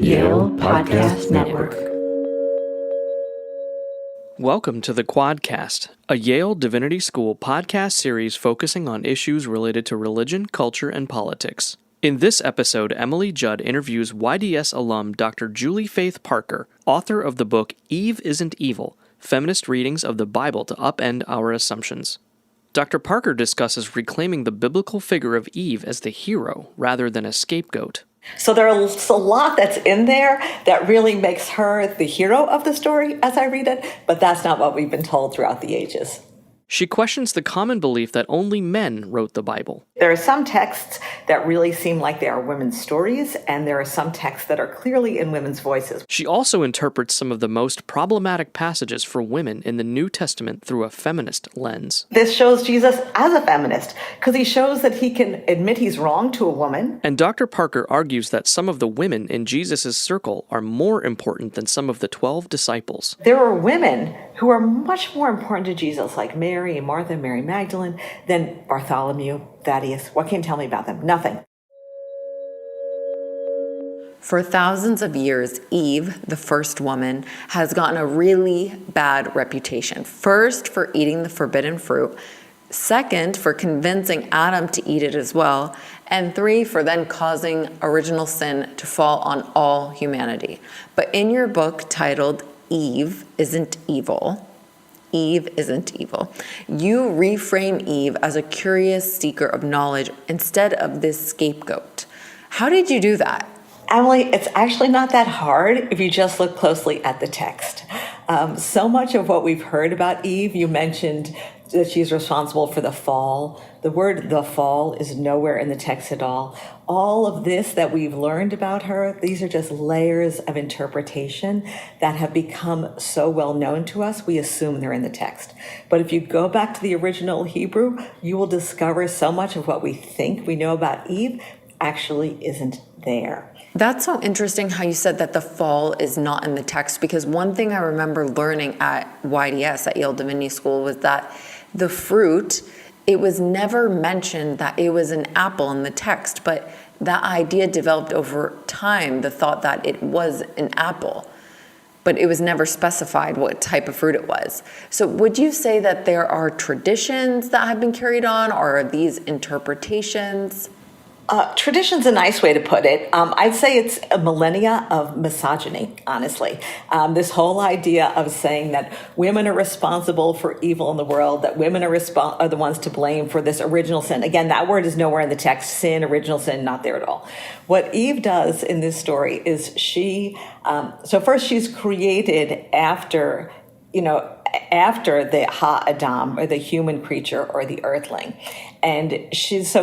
Yale Podcast Network. Welcome to the Quadcast, a Yale Divinity School podcast series focusing on issues related to religion, culture, and politics. In this episode, Emily Judd interviews YDS alum Dr. Julie Faith Parker, author of the book Eve Isn't Evil, Feminist Readings of the Bible to Upend Our Assumptions. Dr. Parker discusses reclaiming the biblical figure of Eve as the hero rather than a scapegoat. So there's a lot that's in there that really makes her the hero of the story as I read it, but that's not what we've been told throughout the ages. She questions the common belief that only men wrote the Bible. There are some texts that really seem like they are women's stories, and there are some texts that are clearly in women's voices. She also interprets some of the most problematic passages for women in the New Testament through a feminist lens. This shows Jesus as a feminist, because he shows that he can admit he's wrong to a woman. And Dr. Parker argues that some of the women in Jesus' circle are more important than some of the 12 disciples. There are women who are much more important to Jesus, like Mary and Martha, Mary Magdalene, than Bartholomew, Thaddeus. What can you tell me about them? Nothing. For thousands of years, Eve, the first woman, has gotten a really bad reputation. First, for eating the forbidden fruit. Second, for convincing Adam to eat it as well. And three, for then causing original sin to fall on all humanity. But in your book titled Eve Isn't Evil, you reframe Eve as a curious seeker of knowledge instead of this scapegoat. How did you do that? Emily, it's actually not that hard if you just look closely at the text. So much of what we've heard about Eve, you mentioned that she's responsible for the fall. The word "the fall" is nowhere in the text at all. All of this that we've learned about her, these are just layers of interpretation that have become so well known to us, we assume they're in the text. But if you go back to the original Hebrew, you will discover so much of what we think we know about Eve actually isn't there. That's so interesting how you said that the fall is not in the text, because one thing I remember learning at YDS, at Yale Divinity School, was that the fruit, it was never mentioned that it was an apple in the text, but that idea developed over time, the thought that it was an apple, but it was never specified what type of fruit it was. So would you say that there are traditions that have been carried on, or are these interpretations? Tradition's a nice way to put it. I'd say it's a millennia of misogyny, honestly. This whole idea of saying that women are responsible for evil in the world, that women are the ones to blame for this original sin. Again, that word is nowhere in the text. Sin, original sin, not there at all. What Eve does in this story is so first she's created after the Ha-Adam, or the human creature, or the earthling. And she's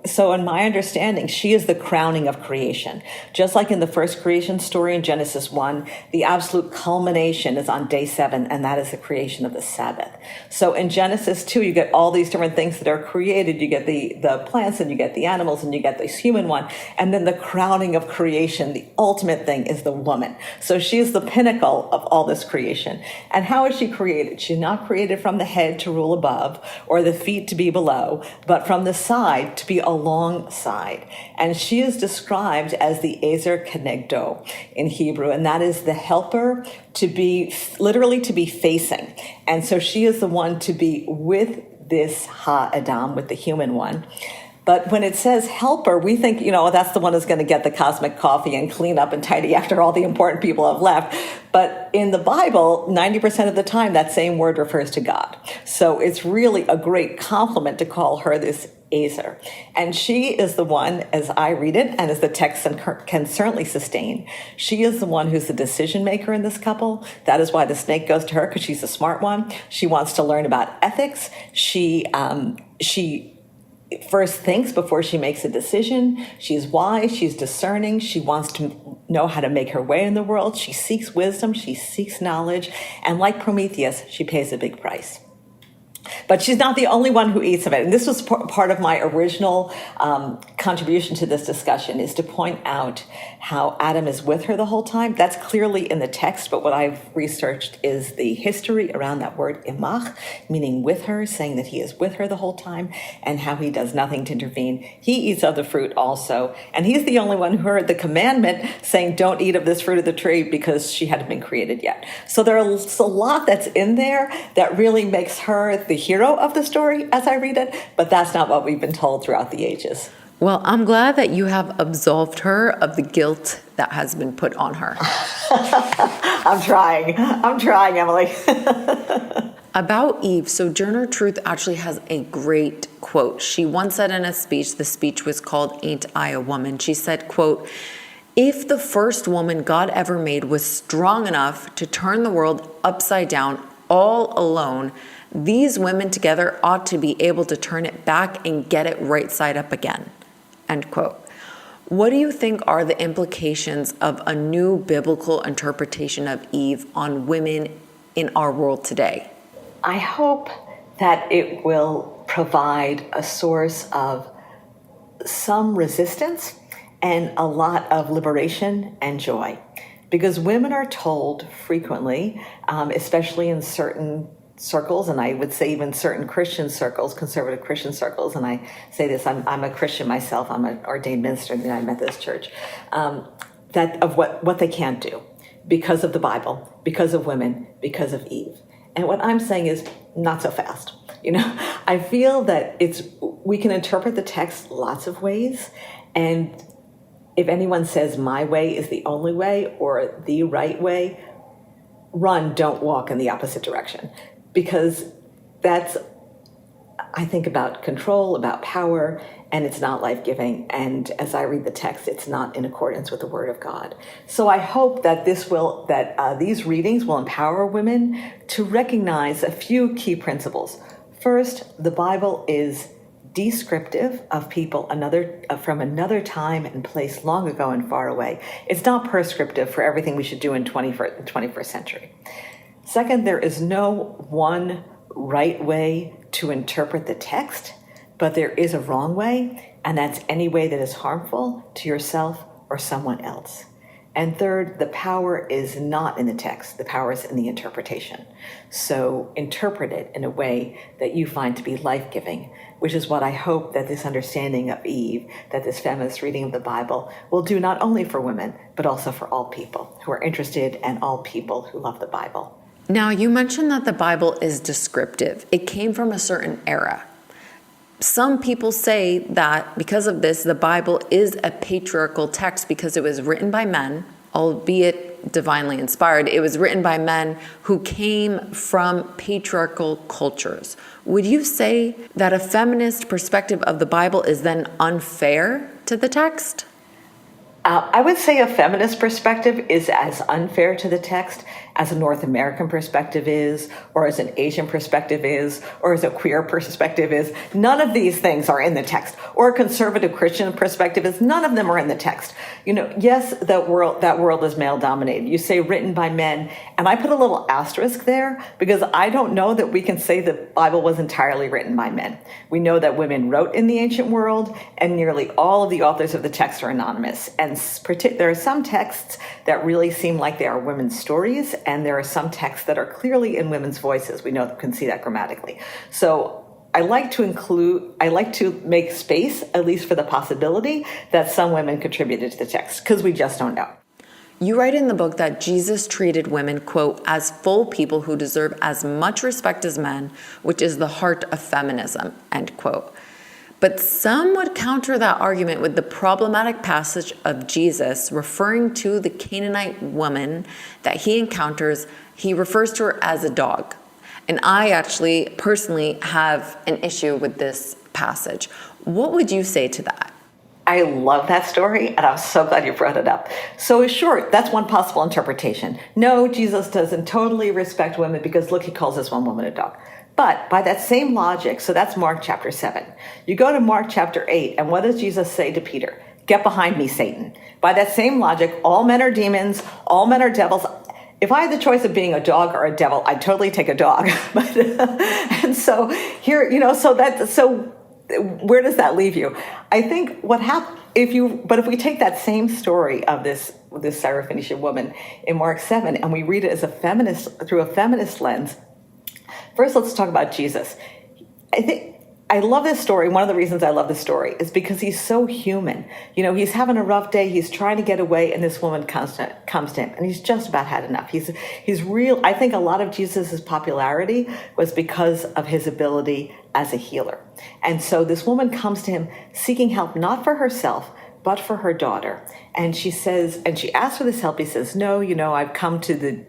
so in my understanding, she is the crowning of creation. Just like in the first creation story in Genesis 1, the absolute culmination is on day 7, and that is the creation of the Sabbath. So in Genesis 2, you get all these different things that are created. You get the plants, and you get the animals, and you get this human one. And then the crowning of creation, the ultimate thing, is the woman. So she is the pinnacle of all this creation. And how is she created? She's not created from the head to rule above, or the feet to be below, but from the side to be alongside. And she is described as the Ezer Kenegdo in Hebrew, and that is the helper, to be literally to be facing. And so she is the one to be with this Ha-Adam, with the human one. But when it says helper, we think, that's the one who's going to get the cosmic coffee and clean up and tidy after all the important people have left. But in the Bible, 90% of the time, that same word refers to God. So it's really a great compliment to call her this Ezer. And she is the one, as I read it, and as the text can certainly sustain, she is the one who's the decision maker in this couple. That is why the snake goes to her, because she's a smart one. She wants to learn about ethics. She first thinks before she makes a decision. She's wise, she's discerning, she wants to know how to make her way in the world. She seeks wisdom, she seeks knowledge, and like Prometheus, she pays a big price. But she's not the only one who eats of it. And this was part of my original contribution to this discussion, is to point out how Adam is with her the whole time. That's clearly in the text, but what I've researched is the history around that word imach, meaning with her, saying that he is with her the whole time, and how he does nothing to intervene. He eats of the fruit also, and he's the only one who heard the commandment saying, don't eat of this fruit of the tree, because she hadn't been created yet. So there's a lot that's in there that really makes her the hero of the story as I read it, but that's not what we've been told throughout the ages. Well, I'm glad that you have absolved her of the guilt that has been put on her. I'm trying, Emily. About Eve, Sojourner Truth actually has a great quote. She once said in a speech, the speech was called Ain't I a Woman? She said, quote, if the first woman God ever made was strong enough to turn the world upside down all alone, these women together ought to be able to turn it back and get it right side up again. End quote. What do you think are the implications of a new biblical interpretation of Eve on women in our world today? I hope that it will provide a source of some resistance and a lot of liberation and joy. Because women are told frequently, especially in certain circles, and I would say even certain Christian circles, conservative Christian circles, and I say this, I'm a Christian myself, I'm an ordained minister in the United Methodist Church, that of what they can't do because of the Bible, because of women, because of Eve. And what I'm saying is not so fast. I feel that we can interpret the text lots of ways, and if anyone says my way is the only way or the right way, don't walk in the opposite direction. Because that's, I think, about control, about power, and it's not life-giving. And as I read the text, it's not in accordance with the Word of God. So I hope that these readings will empower women to recognize a few key principles. First, the Bible is descriptive of people from another time and place long ago and far away. It's not prescriptive for everything we should do in the 21st century. Second, there is no one right way to interpret the text, but there is a wrong way, and that's any way that is harmful to yourself or someone else. And third, the power is not in the text. The power is in the interpretation. So interpret it in a way that you find to be life-giving, which is what I hope that this understanding of Eve, that this feminist reading of the Bible will do not only for women, but also for all people who are interested and all people who love the Bible. Now, you mentioned that the Bible is descriptive. It came from a certain era. Some people say that because of this, the Bible is a patriarchal text because it was written by men, albeit divinely inspired. It was written by men who came from patriarchal cultures. Would you say that a feminist perspective of the Bible is then unfair to the text? I would say a feminist perspective is as unfair to the text as a North American perspective is, or as an Asian perspective is, or as a queer perspective is. None of these things are in the text. Or a conservative Christian perspective is. None of them are in the text. Yes, that world is male dominated. You say written by men, and I put a little asterisk there because I don't know that we can say the Bible was entirely written by men. We know that women wrote in the ancient world, and nearly all of the authors of the text are anonymous. And there are some texts that really seem like they are women's stories, and there are some texts that are clearly in women's voices. We can see that grammatically. So I like to make space, at least for the possibility that some women contributed to the text, because we just don't know. You write in the book that Jesus treated women, quote, as full people who deserve as much respect as men, which is the heart of feminism, end quote. But some would counter that argument with the problematic passage of Jesus referring to the Canaanite woman that he encounters. He refers to her as a dog. And I actually personally have an issue with this passage. What would you say to that? I love that story, and I'm so glad you brought it up. So sure, that's one possible interpretation. No, Jesus doesn't totally respect women because, look, he calls this one woman a dog. But by that same logic, so that's Mark chapter 7. You go to Mark chapter 8, and what does Jesus say to Peter? Get behind me, Satan. By that same logic, all men are demons, all men are devils. if I had the choice of being a dog or a devil, I'd totally take a dog. But and so here, so where does that leave you? I think what happened if we take that same story of this Syrophoenician woman in Mark 7 and we read it as through a feminist lens. First, let's talk about Jesus. I love this story. One of the reasons I love this story is because he's so human. He's having a rough day. He's trying to get away, and this woman comes to him, and he's just about had enough. He's real. I think a lot of Jesus's popularity was because of his ability as a healer. And so this woman comes to him seeking help, not for herself, but for her daughter. And she asks for this help. He says, "No, I've come to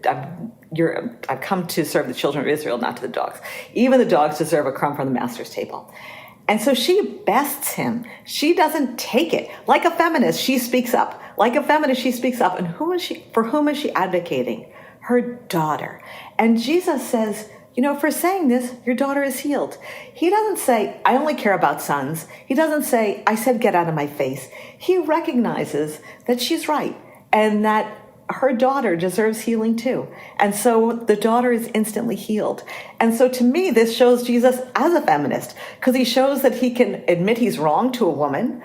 serve the children of Israel, not to the dogs. Even the dogs deserve a crumb from the master's table." And so she bests him. She doesn't take it. Like a feminist, she speaks up. And for whom is she advocating? Her daughter. And Jesus says, for saying this, your daughter is healed. He doesn't say, I only care about sons. He doesn't say, I said, get out of my face. He recognizes that she's right and that her daughter deserves healing too. And so the daughter is instantly healed. And so to me, this shows Jesus as a feminist, because he shows that he can admit he's wrong to a woman,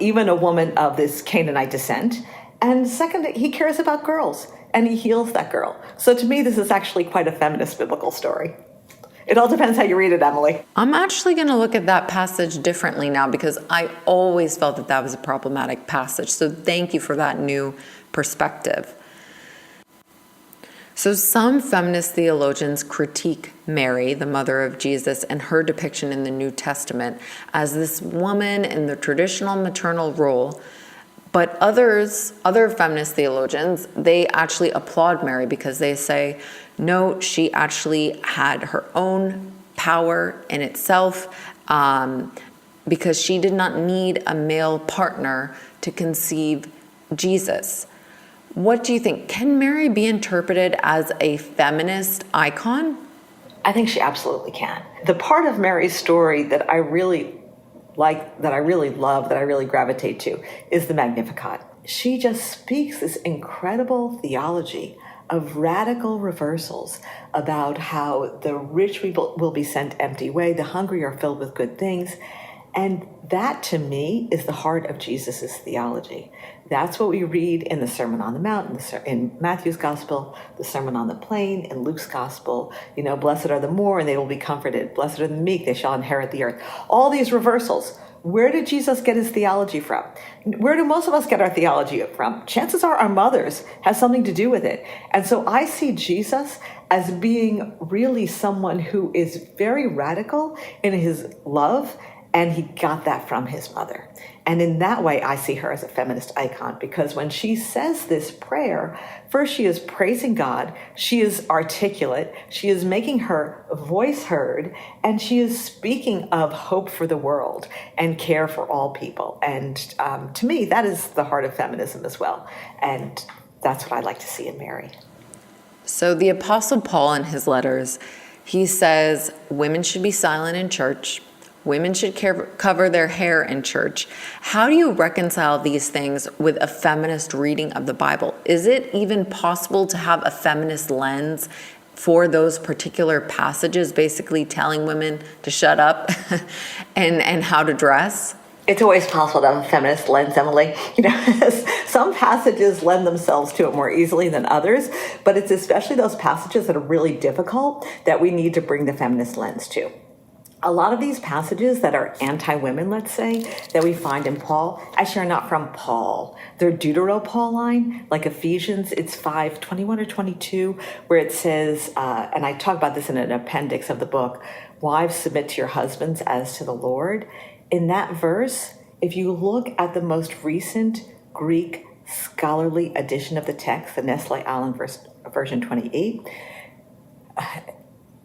even a woman of this Canaanite descent. And second, he cares about girls and he heals that girl. So to me, this is actually quite a feminist biblical story. It all depends how you read it, Emily. I'm actually going to look at that passage differently now because I always felt that was a problematic passage. So thank you for that new perspective. So some feminist theologians critique Mary, the mother of Jesus, and her depiction in the New Testament as this woman in the traditional maternal role. But other feminist theologians, they actually applaud Mary because they say, no, she actually had her own power in itself because she did not need a male partner to conceive Jesus. What do you think? Can Mary be interpreted as a feminist icon? I think she absolutely can. The part of Mary's story that I really like, that I really love, that I really gravitate to is the Magnificat. She just speaks this incredible theology of radical reversals about how the rich people will be sent empty away, the hungry are filled with good things. And that, to me, is the heart of Jesus's theology. That's what we read in the Sermon on the Mount, in Matthew's Gospel, the Sermon on the Plain, in Luke's Gospel. Blessed are the poor, and they will be comforted. Blessed are the meek, they shall inherit the earth. All these reversals. Where did Jesus get his theology from? Where do most of us get our theology from? Chances are our mothers have something to do with it. And so I see Jesus as being really someone who is very radical in his love, and he got that from his mother. And in that way, I see her as a feminist icon, because when she says this prayer, first she is praising God, she is articulate, she is making her voice heard, and she is speaking of hope for the world and care for all people. And to me, that is the heart of feminism as well. And that's what I like to see in Mary. So the Apostle Paul, in his letters, he says women should be silent in church. Women should cover their hair in church. How do you reconcile these things with a feminist reading of the Bible? Is it even possible to have a feminist lens for those particular passages, basically telling women to shut up and how to dress? It's always possible to have a feminist lens, Emily. Some passages lend themselves to it more easily than others, but it's especially those passages that are really difficult that we need to bring the feminist lens to. A lot of these passages that are anti-women, let's say, that we find in Paul, actually are not from Paul. They're Deutero-Pauline, like Ephesians, it's 5:21 or 22, where it says, and I talk about this in an appendix of the book, wives, submit to your husbands as to the Lord. In that verse, if you look at the most recent Greek scholarly edition of the text, the Nestle-Aland version 28,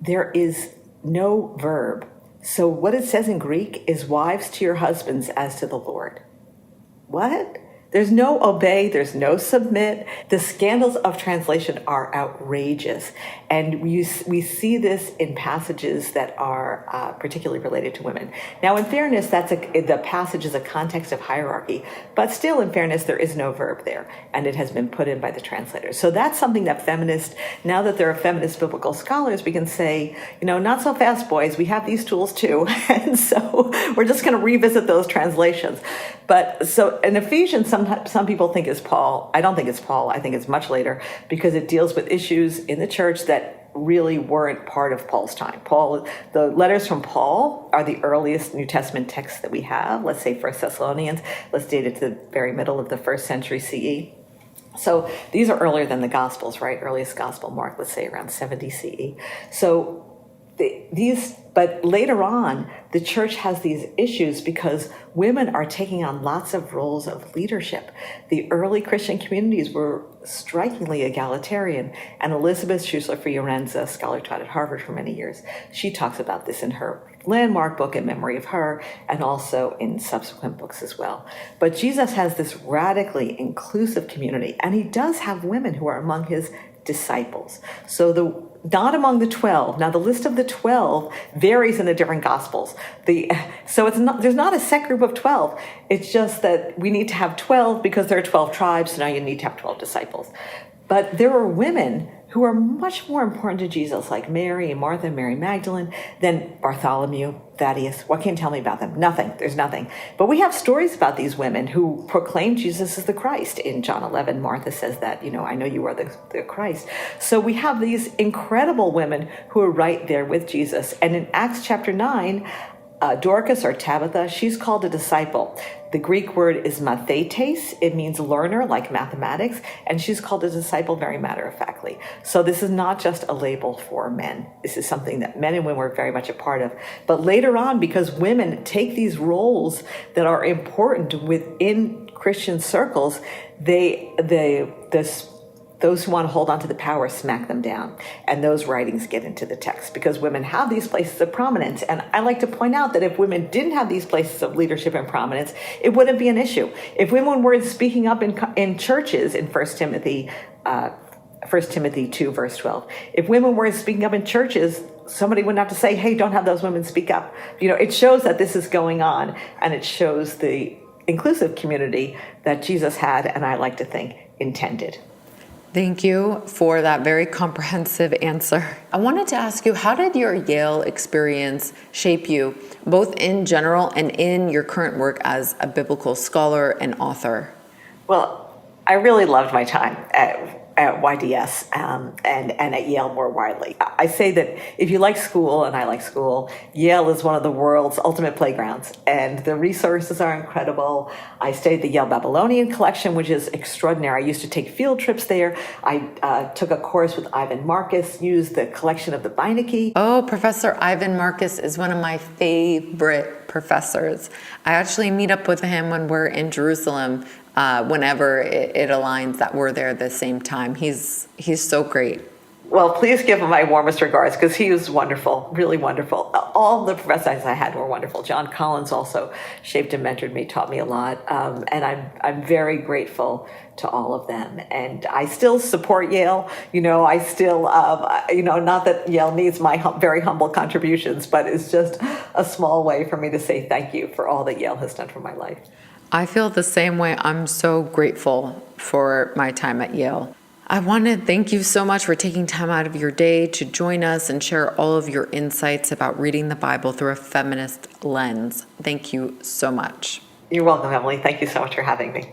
there is no verb. So what it says in Greek is wives to your husbands as to the Lord. What? There's no obey, there's no submit. The scandals of translation are outrageous. And we see this in passages that are particularly related to women. Now, in fairness, the passage is a context of hierarchy, but still, in fairness, there is no verb there, and it has been put in by the translators. So that's something that feminists, now that there are feminist biblical scholars, we can say, not so fast, boys, we have these tools too. And so we're just going to revisit those translations. But so in Ephesians, some people think it's Paul. I don't think it's Paul. I think it's much later because it deals with issues in the church that really weren't part of Paul's time. The letters from Paul are the earliest New Testament texts that we have. Let's say 1 Thessalonians. Let's date it to the very middle of the 1st century CE. So these are earlier than the Gospels, right? Earliest Gospel, Mark, let's say around 70 CE. So but later on, the church has these issues because women are taking on lots of roles of leadership. The early Christian communities were strikingly egalitarian, and Elizabeth Schussler-Fiorenza, a scholar taught at Harvard for many years, she talks about this in her landmark book, In Memory of Her, and also in subsequent books as well. But Jesus has this radically inclusive community, and he does have women who are among his disciples. So not among the 12. Now, the list of the 12 varies in the different Gospels. So there's not a set group of 12. It's just that we need to have 12 because there are 12 tribes, so now you need to have 12 disciples. But there are women who are much more important to Jesus, like Mary and Martha and Mary Magdalene, than Bartholomew, Thaddeus. What can you tell me about them? Nothing. There's nothing. But we have stories about these women who proclaim Jesus as the Christ. In John 11, Martha says that, I know you are the Christ. So we have these incredible women who are right there with Jesus. And in Acts chapter 9, Dorcas, or Tabitha, she's called a disciple. The Greek word is mathetes. It means learner, like mathematics, and she's called a disciple very matter-of-factly. So this is not just a label for men. This is something that men and women were very much a part of. But later on, because women take these roles that are important within Christian circles, those who want to hold on to the power smack them down. And those writings get into the text because women have these places of prominence. And I like to point out that if women didn't have these places of leadership and prominence, it wouldn't be an issue. If women were speaking up in churches in 1 Timothy 2, verse 12, if women were speaking up in churches, somebody wouldn't have to say, hey, don't have those women speak up. It shows that this is going on, and it shows the inclusive community that Jesus had, and I like to think, intended. Thank you for that very comprehensive answer. I wanted to ask you, how did your Yale experience shape you, both in general and in your current work as a biblical scholar and author? Well, I really loved my time at YDS and at Yale more widely. I say that if you like school, and I like school, Yale is one of the world's ultimate playgrounds, and the resources are incredible. I studied the Yale Babylonian collection, which is extraordinary. I used to take field trips there. I took a course with Ivan Marcus, used the collection of the Beinecke. Oh, Professor Ivan Marcus is one of my favorite professors. I actually meet up with him when we're in Jerusalem, whenever it aligns that we're there at the same time. He's so great. Well, please give him my warmest regards because he was wonderful, really wonderful. All the professors I had were wonderful. John Collins also shaped and mentored me, taught me a lot, and I'm very grateful to all of them. And I still support Yale. I still, not that Yale needs my very humble contributions, but it's just a small way for me to say thank you for all that Yale has done for my life. I feel the same way. I'm so grateful for my time at Yale. I want to thank you so much for taking time out of your day to join us and share all of your insights about reading the Bible through a feminist lens. Thank you so much. You're welcome, Emily. Thank you so much for having me.